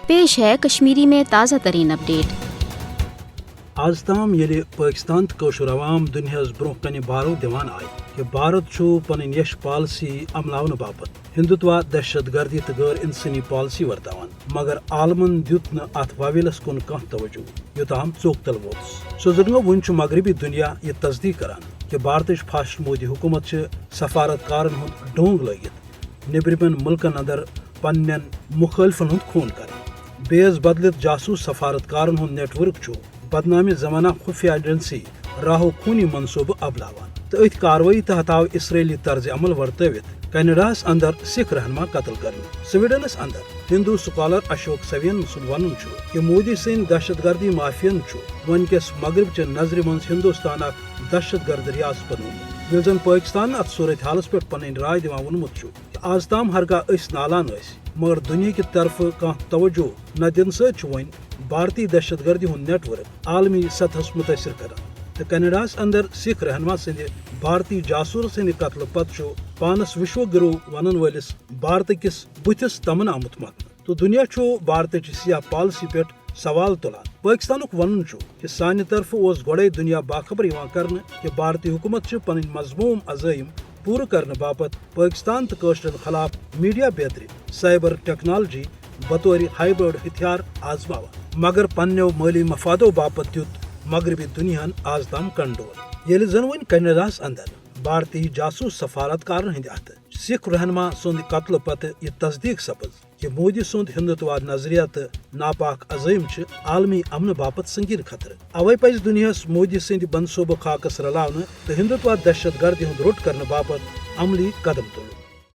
پیش ہے کشمیری میں تازہ ترین اپڈیٹ۔ آز تام ییٚلہِ پٲکستان تہٕ کٲشُر عوام دُنیاہس برونٛہہ کنہِ بارو دِوان آیہِ کہِ بھارت چھُ پنٕنۍ یش پالسی عملاونہٕ باپتھ ہندوتوا، دہشت گردی تہٕ غٲر انسٲنی پالسی ورتاوان، مگر عالمن دیُت نہٕ اتھ واویلس کُن کانٛہہ توجہ یوٚتام ژوٚک تل ووتُس۔ سوزن گوٚو وُنہِ چھُ مغربی دُنیا یہِ تصدیق کران کہِ بھارتٕچ فاسٹ مودی حکوٗمت چھِ سفارتکارن ہُنٛد ڈونٛگ لٲگِتھ نیبرِمٮ۪ن مُلکن اندر پننٮ۪ن مُخٲلفن ہُنٛد خوٗن کران۔ بیٚیس بدلِتھ جاسوٗس سفارتکارن ہُنٛد نیٹ ورک چھُ بدنامِ زمانہ خفیہ ایجنسی راہو خونی منصوبہٕ ابلاوان، تہٕ أتھۍ کاروٲیی تحت آو اسرائیلی طرز عمل ورتٲوِتھ کینیڈاہس اندر سکھ رہنما قتل کرنہٕ۔ سویڈنس اندر ہندو سکالر اشوک سوین سُنٛد ونُن چھُ کہِ مودی سٕنٛدۍ دہشت گردی مافین چھُ وٕنکیٚس مغرب چہِ نظرِ منٛز ہندوستان اکھ دہشت گرد ریاست بنومُت، ییٚلہِ زن پٲکستان اتھ صورت حالس پٮ۪ٹھ پنٕنۍ راے دِوان ووٚنمُت چھُ کہِ آز تام ہرگاہ أسۍ نالان ٲسۍ مگر دُنیا کہِ طرفہٕ کانٛہہ توجہ نہ دِنہٕ سۭتۍ چھُ وۄنۍ بھارتی دہشت گردی ہُنٛد نیٹ ورک عالمی سطحس متٲثر کران، تہٕ کینیڈاہس اندر سکھ رہنما سٕنٛدِ بھارتی جاسوٗس سٕنٛدِ قتلہٕ پتہٕ چھُ پانس وشو گرو ونن وٲلِس بھارتہٕ کِس بُتھِس تمن آمُت متنہٕ، تہٕ دُنیا چھُ بھارتٕچ سیاہ پالسی پٮ۪ٹھ سوال تُلان۔ پٲکستانُک ونُن چھُ کہِ سانہِ طرفہٕ اوس گۄڈے دُنیا باخبر یِوان کرنہٕ کہِ بھارتی حکوٗمت چھِ پنٕنۍ مضموٗم عزٲیِم پوٗرٕ کرنہٕ باپتھ پٲکستان تہٕ کٲشرٮ۪ن خلاف میڈیا بیترِ سائبر ٹیکنالوجی بطور ہائیبرڈ ہتھیار آزماوان، مگر پننٮ۪و مٲلی مفادو باپتھ دیُت مغربی دُنیاہن آز تام کنڈول۔ ییٚلہِ زن وۄنۍ کینیڈاہس اندر بھارتی جاسوٗس سفارتکارن ہٕنٛدِ اتھٕ سکھ رہنما سُنٛد قتلہٕ پتہٕ یہِ تصدیق سپٕز کہِ مودی سُنٛد ہندوتوا نظریہ تہٕ ناپاک عزٲیِم چھِ عالمی امنہٕ باپتھ سنگیٖن خطرٕ۔ اوے پزِ دُنیاہس مودی سٕنٛدِ منصوٗبہٕ خاکس رلاونہٕ تہٕ ہندوتوا دہشت گردی ہُنٛد روٚٹ کرنہٕ باپتھ عملی قدم تُلُن۔